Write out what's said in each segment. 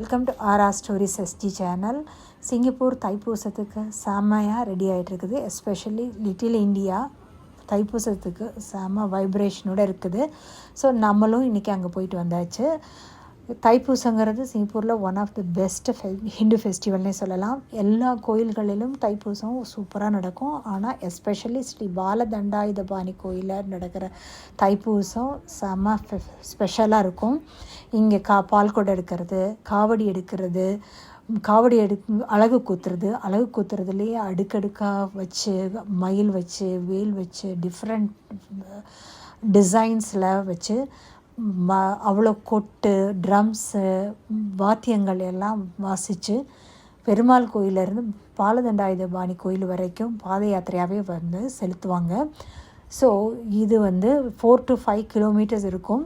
Welcome to RR stories SD channel. Singapore தைப்பூசத்துக்கு செம்மையாக ready ஆகிட்டுருக்குது. எஸ்பெஷலி லிட்டில் இந்தியா தைப்பூசத்துக்கு செம்ம வைப்ரேஷனோடு இருக்குது. ஸோ நம்மளும் இன்றைக்கி அங்கே போயிட்டு வந்தாச்சு. தைப்பூசங்கிறது சிங்கப்பூரில் one of the best Hindu ஃபெஸ்டிவல்னே சொல்லலாம். எல்லா கோயில்களிலும் தைப்பூசம் சூப்பராக நடக்கும். ஆனால் எஸ்பெஷலி ஸ்ரீ பாலதண்டாயுதபாணி கோயிலில் நடக்கிற தைப்பூசம் செம்ம ஸ்பெஷலாக இருக்கும். இங்கே பால் குடம் எடுக்கிறது, காவடி எடுக்கிறது, காவடி அழகு கூத்துறதுலேயே அடுக்கடுக்காக வச்சு, மயில் வச்சு, வேல் வச்சு, டிஃப்ரெண்ட் டிசைன்ஸில் வச்சு அவ்வளோ கொட்டு, ட்ரம்ஸு, வாத்தியங்கள் எல்லாம் வாசித்து பெருமாள் கோயிலேருந்து பாலதண்டாயுதபாணி கோயில் வரைக்கும் பாத யாத்திரையாகவே வந்து செலுத்துவாங்க. ஸோ இது 4 to 5 கிலோமீட்டர்ஸ் இருக்கும்.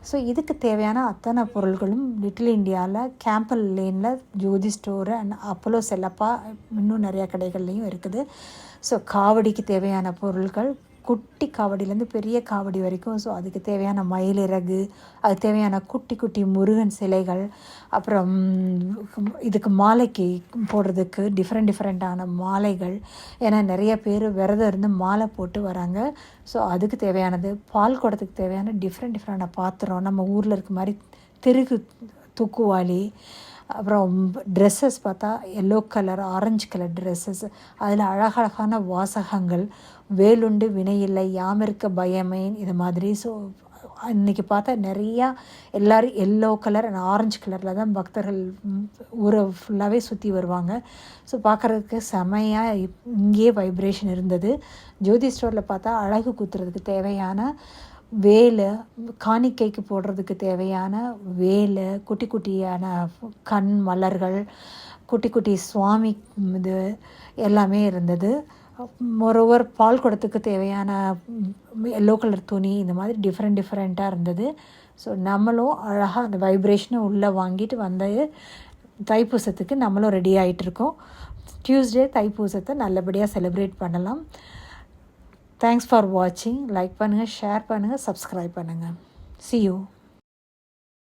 ஸோ இதுக்கு தேவையான அத்தனை பொருள்களும் லிட்டில் இந்தியாவில் கேம்பல் லேனில் Jothi store and Apollo Chellappa இன்னும் நிறையா கடைகள்லேயும் இருக்குது. ஸோ காவடிக்கு தேவையான பொருட்கள் குட்டி காவடியிலேருந்து பெரிய காவடி வரைக்கும். ஸோ அதுக்கு தேவையான மயிலிறகு, அதுக்கு தேவையான குட்டி குட்டி முருகன் சிலைகள், அப்புறம் இதுக்கு மாலைக்கு போடுறதுக்கு டிஃப்ரெண்ட்டான மாலைகள். ஏன்னா நிறைய பேர் விரதம் இருந்து மாலை போட்டு வராங்க. ஸோ அதுக்கு தேவையானது, பால் குடத்துக்கு தேவையான டிஃப்ரெண்டான பாத்திரம், நம்ம ஊரில் இருக்க மாதிரி திருகு தூக்குவாளி, அப்புறம் ட்ரெஸ்ஸஸ் பார்த்தா yellow colour, orange colour dresses, அதில் அழகழகான வாசகங்கள், வேலுண்டு வினையில்லை, யாமிருக்க பயமேன், இது மாதிரி. ஸோ இன்றைக்கி பார்த்தா நிறையா எல்லோரும் எல்லோ கலர் அண்ட் ஆரஞ்சு கலரில் தான் பக்தர்கள் ஊரை ஃபுல்லாகவே சுற்றி வருவாங்க. ஸோ பார்க்குறதுக்கு செமையாக இங்கேயே வைப்ரேஷன் இருந்தது. ஜோதி ஸ்டோரில் பார்த்தா அழகு குத்துறதுக்கு தேவையான வேலை, காணிக்கைக்கு போடுறதுக்கு தேவையான வேலை, குட்டி குட்டியான கண் மலர்கள், குட்டி குட்டி சுவாமி இது எல்லாமே இருந்தது. மொரோவர் பால் குடத்துக்கு தேவையான எல்லோ கலர் துணி, இந்த மாதிரி டிஃப்ரெண்ட்டாக இருந்தது. ஸோ நம்மளும் அழகாக அந்த வைப்ரேஷனை உள்ளே வாங்கிட்டு வந்த தைப்பூசத்துக்கு நம்மளும் ரெடி ஆகிட்டுருக்கோம். டியூஸ்டே தைப்பூசத்தை நல்லபடியாக செலிப்ரேட் பண்ணலாம். தேங்க்ஸ் ஃபார் வாட்சிங். லைக் பண்ணுங்கள், ஷேர் பண்ணுங்கள், சப்ஸ்கிரைப் பண்ணுங்கள். See you.